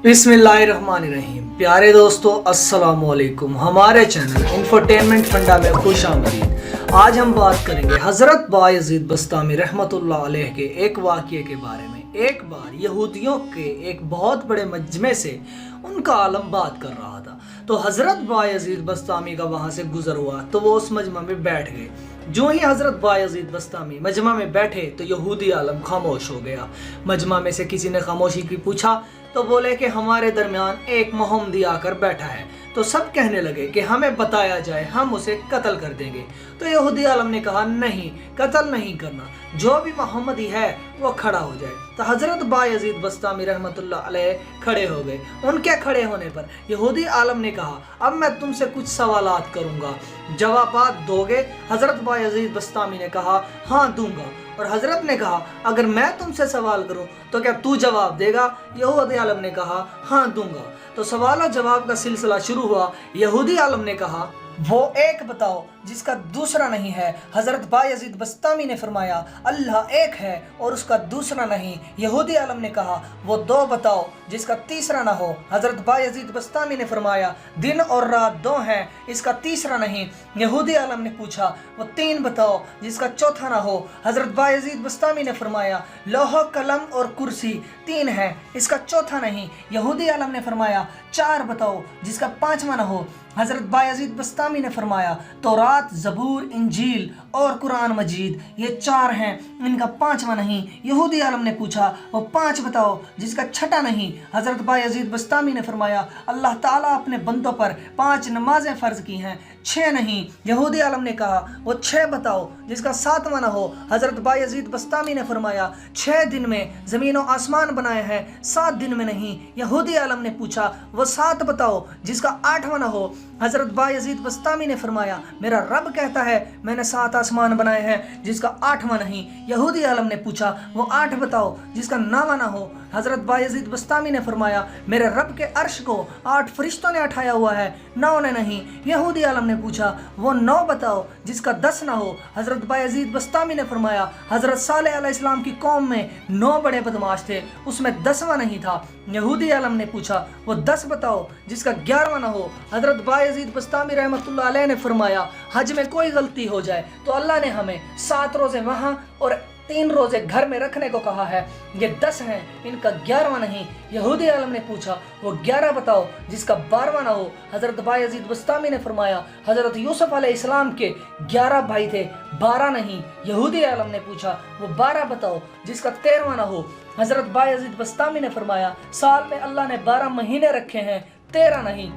बिस्मिल्लाहिर्रहमानिर्रहीम। प्यारे दोस्तों, अस्सलाम वालेकुम। हमारे चैनल इंफोटेनमेंट फंडा में खुश आमदीद। आज हम बात करेंगे हज़रत बायज़ीद बस्तामी रहमतुल्लाह अलैह के एक वाक़ये के बारे में। एक बार यहूदियों के एक बहुत बड़े मजमे से उनका आलम बात कर रहा था, तो हज़रत बायज़ीद बस्तामी का वहाँ से गुज़र हुआ तो वो उस मजमा में बैठ गए। जो ही हज़रत बायज़ीद बस्तामी मजमा में बैठे तो यहूदी आलम खामोश हो गया। मजमा में से किसी ने खामोशी की पूछा तो बोले कि हमारे दरमियान एक मोहम्मदी आकर बैठा है। तो सब कहने लगे कि हमें बताया जाए, हम उसे कत्ल कर देंगे। तो यहूदी आलम ने कहा नहीं, कत्ल नहीं करना, जो भी मोहम्मदी है वो खड़ा हो जाए। तो हज़रत बायज़ीद बस्तामी रहमतुल्लाह अलैह खड़े हो गए। उनके खड़े होने पर यहूदी आलम ने कहा अब मैं तुमसे कुछ सवालात करूँगा, जवाबात दोगे? हज़रत बायज़ीद बस्तामी ने कहा हाँ दूंगा। और हज़रत ने कहा अगर मैं तुमसे सवाल करूं तो क्या तू जवाब देगा? यहूदी आलम ने कहा हाँ दूंगा। तो सवाल और जवाब का सिलसिला शुरू हुआ। यहूदी आलम ने कहा वो एक बताओ जिसका दूसरा नहीं है। हज़रत बायज़ीद बस्तामी ने फरमाया अल्लाह एक है और उसका दूसरा नहीं। यहूदी आलम ने कहा वो दो बताओ जिसका तीसरा ना हो। हज़रत बायज़ीद बस्तामी ने फरमाया दिन और रात दो हैं, इसका तीसरा नहीं। यहूदी आलम ने पूछा वो तीन बताओ जिसका चौथा ना हो। हज़रत बायज़ीद बस्तामी ने फरमाया लौह कलम और कुर्सी तीन है, इसका चौथा नहीं। यहूदी आलम ने फरमाया चार बताओ जिसका पाँचवा ना हो। हज़रत बायज़ीद बस्तामी ने फरमाया तौरात, ज़बूर, इंजील और कुरान मजीद ये चार हैं, इनका पाँचवा नहीं। यहूदी आलम ने पूछा वो पाँच बताओ जिसका छठा नहीं। हज़रत बायज़ीद बस्तामी ने फरमाया अल्लाह ताला अपने बंदों पर 5 नमाजें फ़र्ज की हैं, 6 नहीं। यहूदी आलम ने कहा वो 6 बताओ जिसका सातवां ना हो। हज़रत बायज़ीद बस्तामी ने फरमाया 6 दिन में ज़मीन और आसमान बनाए हैं, 7 दिन में नहीं। यहूदी आलम ने पूछा वो 7 बताओ जिसका 8वां ना हो। हज़रत बायज़ीद बस्तामी ने फरमाया मेरा रब कहता है मैंने 7 आसमान बनाए हैं जिसका 8वां नहीं। यहूदी आलम ने पूछा वो 8 बताओ जिसका 9वां ना हो। हज़रत बायज़ीद बस्तामी ने फरमाया मेरे रब के अर्श को 8 फरिश्तों ने उठाया हुआ है, 9 ने नहीं। यहूदी आलम ने पूछा वो 9 बताओ जिसका 10 ना हो। हज़रत बायज़ीद बस्तामी ने फरमाया हज़रत सालेह अलैहिस्सलाम की कौम में 9 बड़े बदमाश थे, उसमें 10वां नहीं था। यहूदी आलम ने पूछा वो 10 बताओ जिसका 11वां ना हो। हज़रत बायज़ीद बस्तामी रहमतुल्लाह अलैह ने फरमाया हज में कोई गलती हो जाए तो अल्लाह ने हमें 7 रोज़े वहाँ और 3 रोज़े घर में रखने को कहा है। ये 10 हैं, इनका 11वां नहीं। यहूदी आलम ने पूछा वो 11 बताओ जिसका 12वां ना हो। हज़रत बायज़ीद बस्तामी ने फरमाया हज़रत यूसुफ अलैहिस्सलाम के 11 भाई थे, 12 नहीं। यहूदी आलम ने पूछा वो 12 बताओ जिसका 13वां ना हो। हज़रत बायज़ीद बस्तामी ने फरमाया साल में अल्लाह ने 12 महीने रखे हैं, 13 नहीं।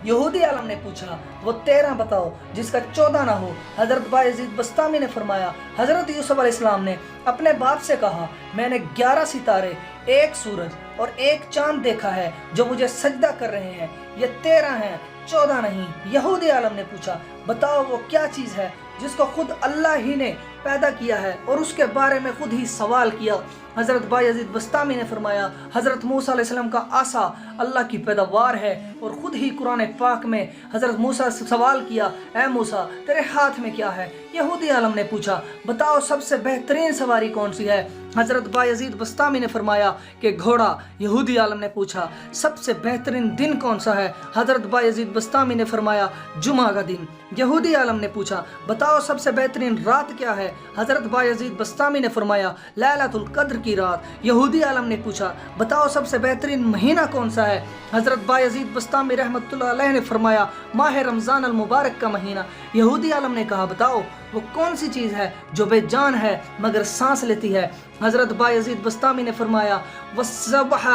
यहूदी आलम ने पूछा वो 13 बताओ जिसका 14 ना हो। हज़रत बायज़ीद बस्तामी ने फरमाया हज़रत यूसुफ अलैहिस्सलाम ने अपने बाप से कहा मैंने 11 सितारे, 1 सूरज और 1 चांद देखा है जो मुझे सजदा कर रहे हैं, ये 13 हैं, 14 नहीं। यहूदी आलम ने पूछा बताओ वो क्या चीज़ है जिसको खुद अल्लाह ही ने पैदा किया है और उसके बारे में खुद ही सवाल किया। हज़रत बायज़ीद बस्तामी ने फरमाया हज़रत मूसा अलैहिस्सलाम का आसा अल्लाह की पैदावार है और ख़ुद ही कुरान पाक में हज़रत मूसा से सवाल किया ए मूसा तेरे हाथ में क्या है। यहूदी आलम ने पूछा बताओ सबसे बेहतरीन सवारी कौन सी है। हज़रत बायज़ीद बस्तामी ने फरमाया कि घोड़ा। यहूदी आलम ने पूछा सबसे बेहतरीन दिन कौन सा है। हज़रत बायज़ीद बस्तामी ने फरमाया जुमा का दिन। यहूदी आलम ने पूछा बताओ सबसे बेहतरीन रात क्या है। हज़रत बायज़ीद बस्तामी ने फरमाया लैलतुल क़द्र की रात। यहूदी आलम ने पूछा बताओ सबसे बेहतरीन महीना कौन सा है। हज़रत बायज़ीद बस्तामी रहमतुल्लाह अलैह ने फरमाया माह रमज़ान अल मुबारक का महीना। यहूदी आलम ने कहा बताओ वो कौन सी चीज़ है जो बेजान है मगर सांस लेती है। हज़रत बायज़ीद बस्तामी ने फरमाया वस्सबह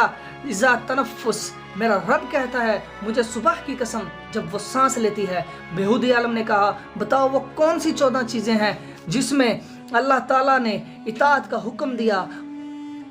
इज़ा तनफ़ुस, मेरा रब कहता है मुझे सुबह की कसम जब वो सांस लेती है। यहूदी आलम ने कहा बताओ वो कौन सी 14 चीज़ें हैं जिसमें अल्लाह ताला ने इताअत का हुक्म दिया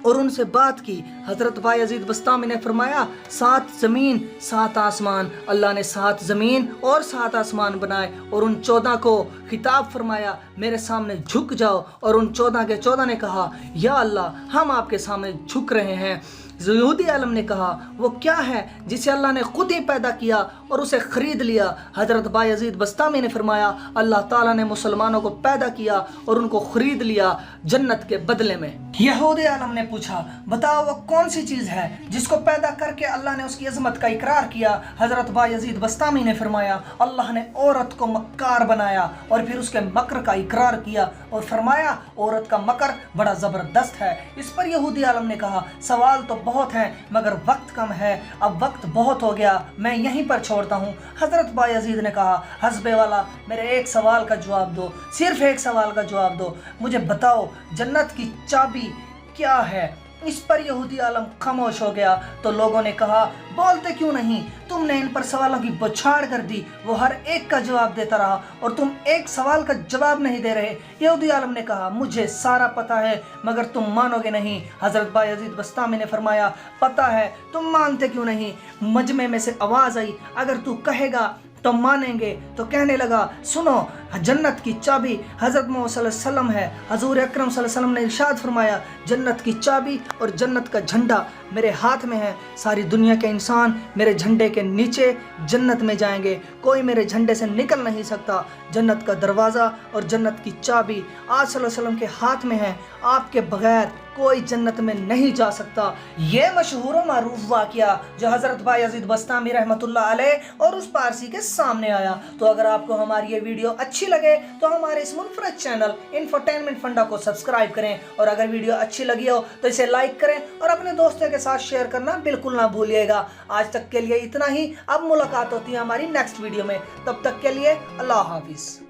और उनसे बात की। हज़रत बायज़ीद बस्तामी ने फरमाया 7 ज़मीन 7 आसमान। अल्लाह ने 7 ज़मीन और 7 आसमान बनाए और उन 14 को खिताब फरमाया मेरे सामने झुक जाओ और उन 14 के 14 ने कहा या अल्लाह हम आपके सामने झुक रहे हैं। यहूदी आलम ने कहा वो क्या है जिसे अल्लाह ने खुद ही पैदा किया और उसे खरीद लिया। हज़रत बायज़ीद बस्तामी ने फरमाया अल्लाह ताला ने मुसलमानों को पैदा किया और उनको खरीद लिया जन्नत के बदले में। यहूदी आलम ने पूछा बताओ वो कौन सी चीज़ है जिसको पैदा करके अल्लाह ने उसकी अज़मत का इकरार किया। हज़रत बायज़ीद बस्तामी ने फरमाया अल्लाह ने औरत को मक्कार बनाया और फिर उसके मकर का इकरार किया और फरमाया औरत का मकर बड़ा ज़बरदस्त है। इस पर यहूदी आलम ने कहा सवाल तो बहुत हैं मगर वक्त कम है, अब वक्त बहुत हो गया, मैं यहीं पर छोड़ता हूँ। हज़रत बायज़ीद ने कहा हस्बे वाला मेरे एक सवाल का जवाब दो, सिर्फ एक सवाल का जवाब दो, मुझे बताओ जन्नत की चाबी क्या है। इस पर यहूदी आलम खामोश हो गया तो लोगों ने कहा बोलते क्यों नहीं, तुमने इन पर सवालों की बौछार कर दी, वो हर एक का जवाब देता रहा और तुम एक सवाल का जवाब नहीं दे रहे। यहूदी आलम ने कहा मुझे सारा पता है मगर तुम मानोगे नहीं। हज़रत बायज़ीद बस्तामी ने फरमाया पता है, तुम मानते क्यों नहीं। मजमे में से आवाज़ आई अगर तू कहेगा तो मानेंगे। तो कहने लगा सुनो जन्नत की चाबी हज़रत मोहम्मद सल्लल्लाहु अलैहि वसल्लम है। हज़ूर अकरम सल्लल्लाहु अलैहि वसल्लम ने इरशाद फरमाया जन्नत की चाबी और जन्नत का झंडा मेरे हाथ में है, सारी दुनिया के इंसान मेरे झंडे के नीचे जन्नत में जाएंगे, कोई मेरे झंडे से निकल नहीं सकता। जन्नत का दरवाज़ा और जन्नत की चाबी आज सल्लल्लाहु अलैहि वसल्लम के हाथ में है, आपके बगैर कोई जन्नत में नहीं जा सकता। ये मशहूर व मारूफ वाक़या जो हज़रत बायज़ीद बस्तामी रहमतुल्लाह अलैह और उस पारसी के सामने आया। तो अगर आपको हमारी ये वीडियो अच्छी लगे तो हमारे इस मुनफरद चैनल इंफोटेनमेंट फंडा को सब्सक्राइब करें और अगर वीडियो अच्छी लगी हो तो इसे लाइक करें और अपने दोस्तों के साथ शेयर करना बिल्कुल ना भूलिएगा। आज तक के लिए इतना ही, अब मुलाकात होती है हमारी नेक्स्ट वीडियो में, तब तक के लिए अल्लाह हाफिज़।